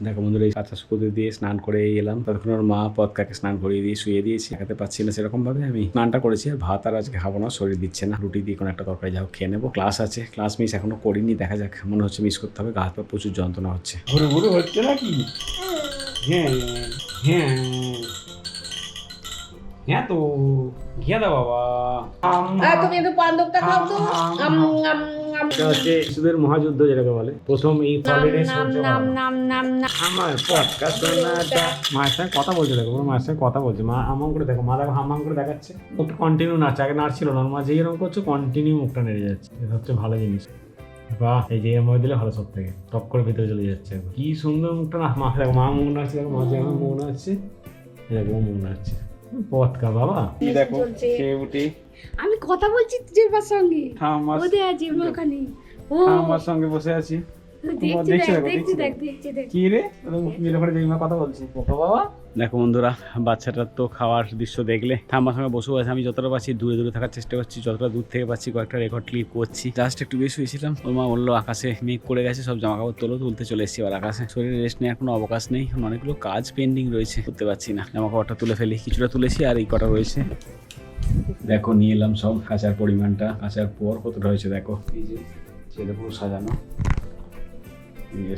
দেখো বন্ধুরা এই কাঁচা শুকোতে দিয়ে স্নান করে এলাম। ততক্ষণ ওর মা পদকাকে স্নান করিয়ে দিয়ে শুয়ে দিয়েছি। দেখাতে পাচ্ছি না সেরকম ভাবে আমি স্নানটা করেছি। আর ভাত আর আজকে খাবো না, শরীর দিচ্ছে না। রুটি দিয়ে কোনো একটা তরকারি যাও খেয়ে নেবো। ক্লাস আছে, ক্লাস মিস এখনো করিনি, দেখা যাক। মনে হচ্ছে মিস করতে হবে, গা হাত পা প্রচুর যন্ত্রণা হচ্ছে। ঘুরে ঘুরে হচ্ছে নাকি? হ্যাঁ হ্যাঁ হ্যাঁ তো ঘিয়া দাও বাবা। তুমি একটু পান্ডবটা খাও তো। এটা হচ্ছে শিশুদের মহাযুদ্ধ যেটাকে বলে। প্রথম এই হলিডেজ আমার পডকাস্ট শোনাটা মায়ের সঙ্গে কথা বলছে। দেখো মায়ের সঙ্গে কথা বলছে। মা আমাম করে দেখো, মা দেখো হামাম করে দেখাচ্ছে। মুখটা কন্টিনিউ নাচছে, আগে নাচছিল না। মা যেই এরকম করছে কন্টিনিউ মুখটা নেড়ে যাচ্ছে। এটা হচ্ছে ভালো জিনিস। বাহ, এই যে এমন দিলে ভালো সব থেকে টপ করে ভিতরে চলে যাচ্ছে। কি সুন্দর মুখটা না। মা দেখো, মা মুখ নাচছে, দেখো মা যেমন মুখ নাচছে, দেখো মুখ নাচছে। পদকা বাবা দেখো খেয়ে উঠি। আমি কথা বলছি জেবার সঙ্গে। ঠাম্মার ওদের আছে ওখানে। ও আমার সঙ্গে বসে আছি। কি রে কথা বলছি বাবা। দেখো বন্ধুরা, বাচ্চাটার তো খাওয়ার দৃশ্য দেখলে। ঠাম্মার সঙ্গে বসে আছে। আমি যতটা পাচ্ছি দূরে দূরে থাকার চেষ্টা করছি, যতটা দূর থেকে পাচ্ছি কয়েকটা রেকর্ড ক্লিপ করছি। জাস্ট একটু বেশি হয়েছিলাম। ওর মা বললো আকাশে মেঘ করে গেছে, সব জামা কাপড় তুলতে চলে এসেছি। আর আকাশে শরীরে রেস্ট নেওয়ার কোনো অবকাশ নেই। অনেকগুলো কাজ পেন্ডিং রয়েছে, করতে পারছি না। জামা কাপড়টা তুলে ফেলি, কিছুটা তুলেছি আর এই কটা রয়েছে। দেখো নিয়ে এলাম সব। কাচার পরিমাণটা, কাচার পর কতটা হয়েছে দেখো। এই যে ছেলে পুরো সাজানো,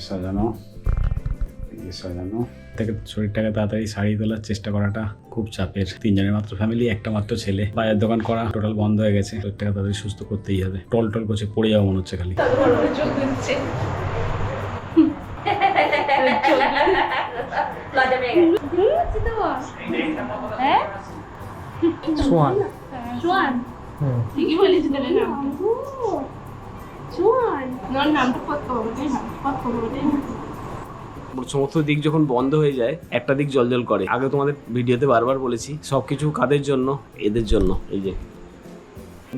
সাজানো সাজানো থেকে শরীরটাকে তাড়াতাড়ি সারিয়ে তোলার চেষ্টা করাটা খুব চাপের। 3 জনের মাত্র ফ্যামিলি, একটা মাত্র ছেলে। বাজার দোকান করা টোটাল বন্ধ হয়ে গেছে। শরীরটাকে তাড়াতাড়ি সুস্থ করতেই হবে। টল করছে, পড়ে যাওয়া মনে হচ্ছে খালি। সমস্ত দিক যখন বন্ধ হয়ে যায়, একটা দিক জ্বলজ্বল করে। আগে তোমাদের ভিডিওতে বারবার বলেছি, সবকিছু কাদের জন্য? এদের জন্য। এই যে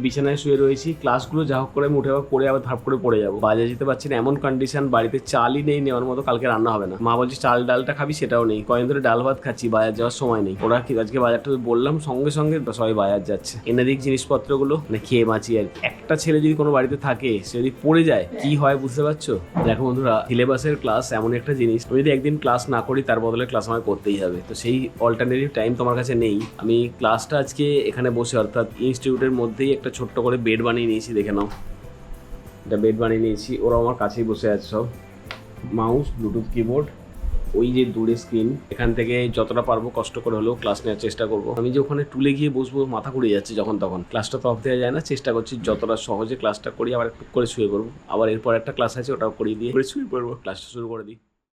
বিছানায় শুয়ে রয়েছি, ক্লাসগুলো যা হোক করে উঠে পড়ে আবার ধাপ করে পড়ে যাবো। বাজারে যেতে পারছি না, এমন কন্ডিশন। বাড়িতে চালই নেই নেওয়ার মতো, কালকে রান্না হবে না। মা বলছে চাল ডালটা খাবি, সেটাও নেই। কয়েকদিন ধরে ডাল ভাত খাচ্ছি, বাজার যাওয়ার সময় নেই। ওরা কি আজকে বাজারটা বললাম, সঙ্গে সঙ্গে সবাই বাজার যাচ্ছে। এনে দিক জিনিসপত্রগুলো, মানে খেয়ে বাঁচি আর। একটা ছেলে যদি কোনো বাড়িতে থাকে, সে যদি পড়ে যায় কি হয় বুঝতে পারছো? দেখো বন্ধুরা, সিলেবাসের ক্লাস এমন একটা জিনিস, আমি যদি একদিন ক্লাস না করি তার বদলে ক্লাস আমায় করতেই হবে। তো সেই অল্টারনেটিভ টাইম তোমার কাছে নেই। আমি ক্লাসটা আজকে এখানে বসে, অর্থাৎ ইনস্টিটিউটের মধ্যেই একটা ছোট্ট করে বেড বানিয়ে নিয়েছি। দেখে নাও, এটা বেড বানিয়ে নিয়েছি। ওরা আমার কাছেই বসে আছে সব। মাউস, ব্লুটুথ কিবোর্ড, ওই যে দূরে স্ক্রিন। এখান থেকে যতটা পারবো কষ্ট করে হলেও ক্লাস নেওয়ার চেষ্টা করব। আমি যে ওখানে টুলে গিয়ে বসবো, মাথা ঘুরে যাচ্ছে যখন তখন। ক্লাসটা তো অফ দেওয়া যায় না, চেষ্টা করছি যতটা সহজে ক্লাসটা করি, আবার একটু করে শুয়ে পড়বো। আবার এরপর একটা ক্লাস আছে, ওটাও করিয়ে দিয়ে শুয়ে পড়বো। ক্লাসটা শুরু করে দিই।